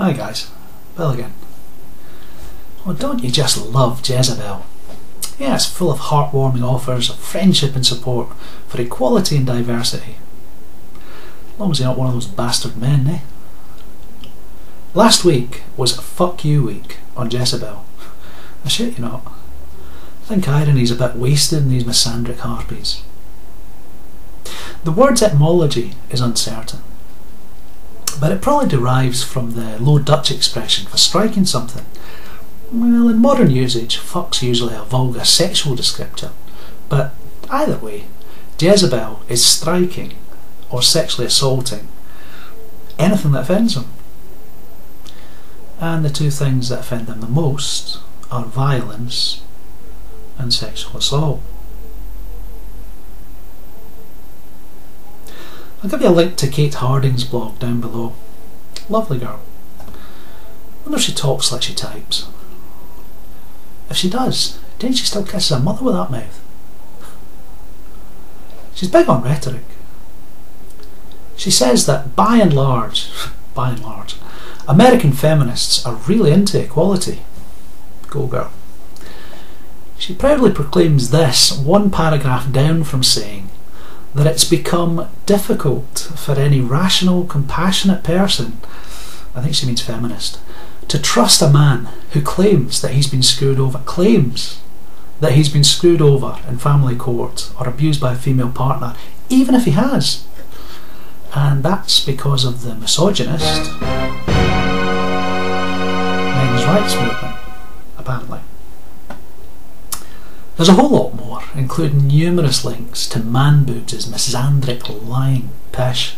Hi guys, Bill again. Well, don't you just love Jezebel? Yeah, it's full of heartwarming offers of friendship and support for equality and diversity. As long as you're not one of those bastard men, eh? Last week was Fuck You Week on Jezebel. I shit you not. I think irony's a bit wasted in these misandric harpies. The word's etymology is uncertain, but it probably derives from the Low Dutch expression for striking something. Well, in modern usage, fuck's usually a vulgar sexual descriptor, but either way, Jezebel is striking or sexually assaulting anything that offends them. And the two things that offend them the most are violence and sexual assault. I'll give you a link to Kate Harding's blog down below. Lovely girl. I wonder if she talks like she types. If she does, didn't she still kiss her mother with that mouth? She's big on rhetoric. She says that by and large, American feminists are really into equality. Go girl. She proudly proclaims this one paragraph down from saying that it's become difficult for any rational, compassionate person, I think she means feminist, to trust a man who claims that he's been screwed over in family court or abused by a female partner, even if he has. And that's because of the misogynist men's rights movement, apparently. There's a whole lot more, including numerous links to man boobs as misandric, lying pish.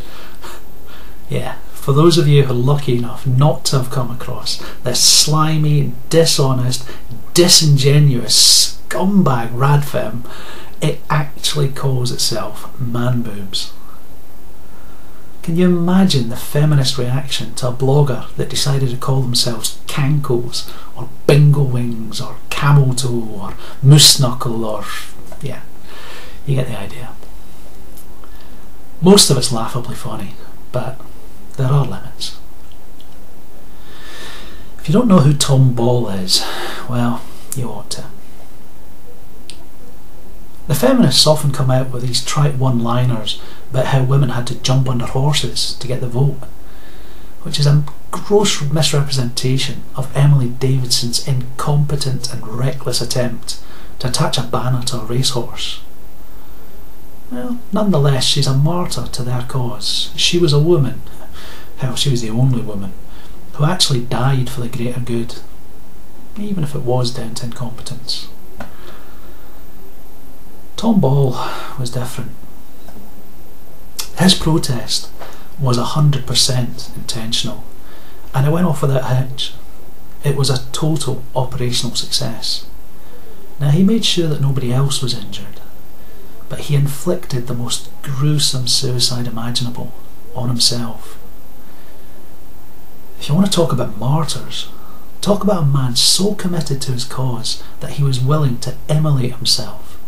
Yeah, for those of you who are lucky enough not to have come across this slimy, dishonest, disingenuous scumbag radfem, it actually calls itself man boobs. Can you imagine the feminist reaction to a blogger that decided to call themselves cankles or bingo wings or camel toe or moose knuckle or... yeah, you get the idea. Most of it's laughably funny, but there are limits. If you don't know who Tom Ball is, well, you ought to. The feminists often come out with these trite one-liners about how women had to jump under horses to get the vote, which is a gross misrepresentation of Emily Davidson's incompetent and reckless attempt to attach a banner to a racehorse. Well, nonetheless, she's a martyr to their cause. She was a woman, hell, she was the only woman, who actually died for the greater good, even if it was down to incompetence. Tom Ball was different. His protest was 100% intentional, and it went off without a hitch. It was a total operational success. Now, he made sure that nobody else was injured, but he inflicted the most gruesome suicide imaginable on himself. If you want to talk about martyrs, talk about a man so committed to his cause that he was willing to immolate himself,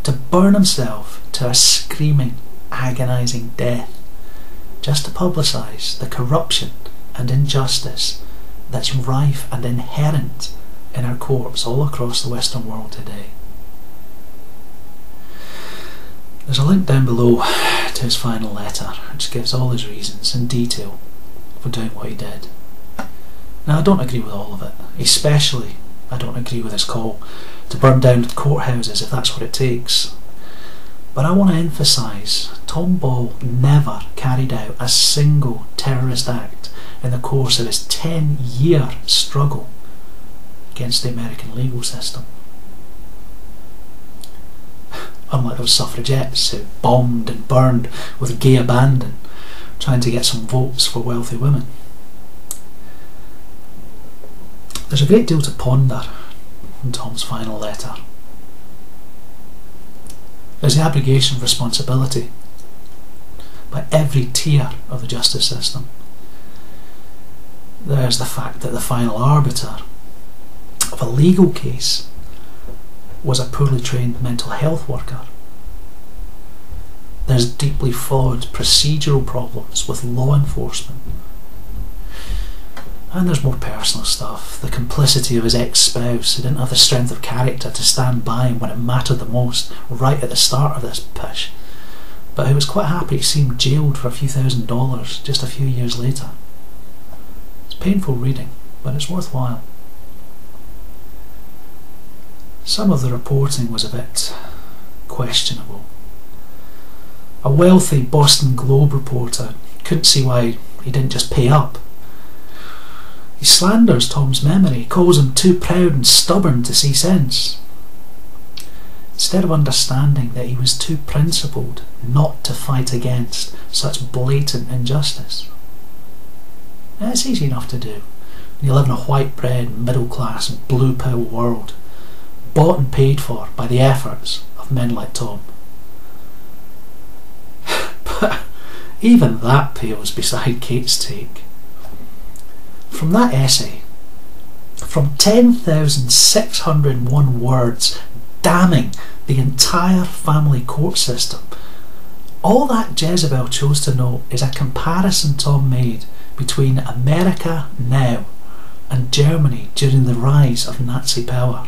to burn himself to a screaming, agonising death, just to publicise the corruption and injustice that's rife and inherent in our courts all across the Western world today. There's a link down below to his final letter, which gives all his reasons in detail for doing what he did. Now, I don't agree with all of it, especially I don't agree with his call to burn down courthouses if that's what it takes. But I want to emphasise, Tom Ball never carried out a single terrorist act in the course of his 10-year struggle against the American legal system. Unlike those suffragettes who bombed and burned with gay abandon, trying to get some votes for wealthy women. There's a great deal to ponder in Tom's final letter. There's the abrogation of responsibility by every tier of the justice system. There's the fact that the final arbiter of a legal case was a poorly trained mental health worker. There's deeply flawed procedural problems with law enforcement. And there's more personal stuff. The complicity of his ex-spouse, who didn't have the strength of character to stand by him when it mattered the most, right at the start of this push, but who was quite happy to see him jailed for a few $1,000s just a few years later. It's painful reading, but it's worthwhile. Some of the reporting was a bit questionable. A wealthy Boston Globe reporter couldn't see why he didn't just pay up. He slanders Tom's memory, calls him too proud and stubborn to see sense, instead of understanding that he was too principled not to fight against such blatant injustice. And it's easy enough to do when you live in a white bread, middle class, blue pill world, bought and paid for by the efforts of men like Tom. But even that pales beside Kate's take. From that essay, from 10,601 words damning the entire family court system, all that Jezebel chose to note is a comparison Tom made between America now and Germany during the rise of Nazi power.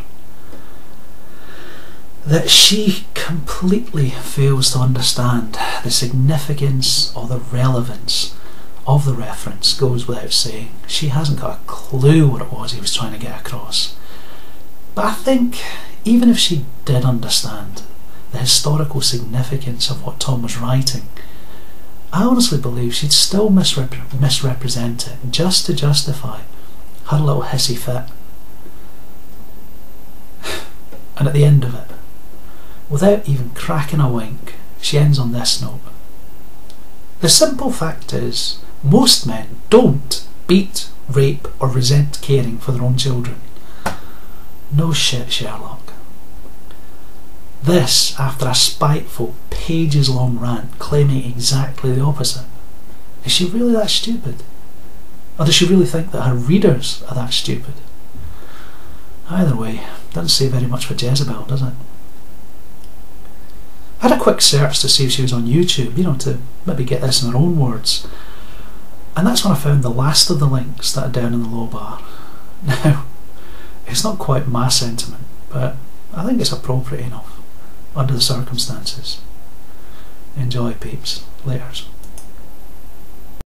That she completely fails to understand the significance or the relevance of the reference goes without saying. She hasn't got a clue what it was he was trying to get across. But I think even if she did understand the historical significance of what Tom was writing, I honestly believe she'd still misrepresent it just to justify her little hissy fit. And at the end of it, without even cracking a wink, she ends on this note. The simple fact is, most men don't beat, rape or resent caring for their own children. No shit, Sherlock. This after a spiteful, pages-long rant claiming exactly the opposite. Is she really that stupid? Or does she really think that her readers are that stupid? Either way, doesn't say very much for Jezebel, does it? I had a quick search to see if she was on YouTube, to maybe get this in her own words. And that's when I found the last of the links that are down in the low bar. Now, it's not quite my sentiment, but I think it's appropriate enough under the circumstances. Enjoy, peeps. Laters.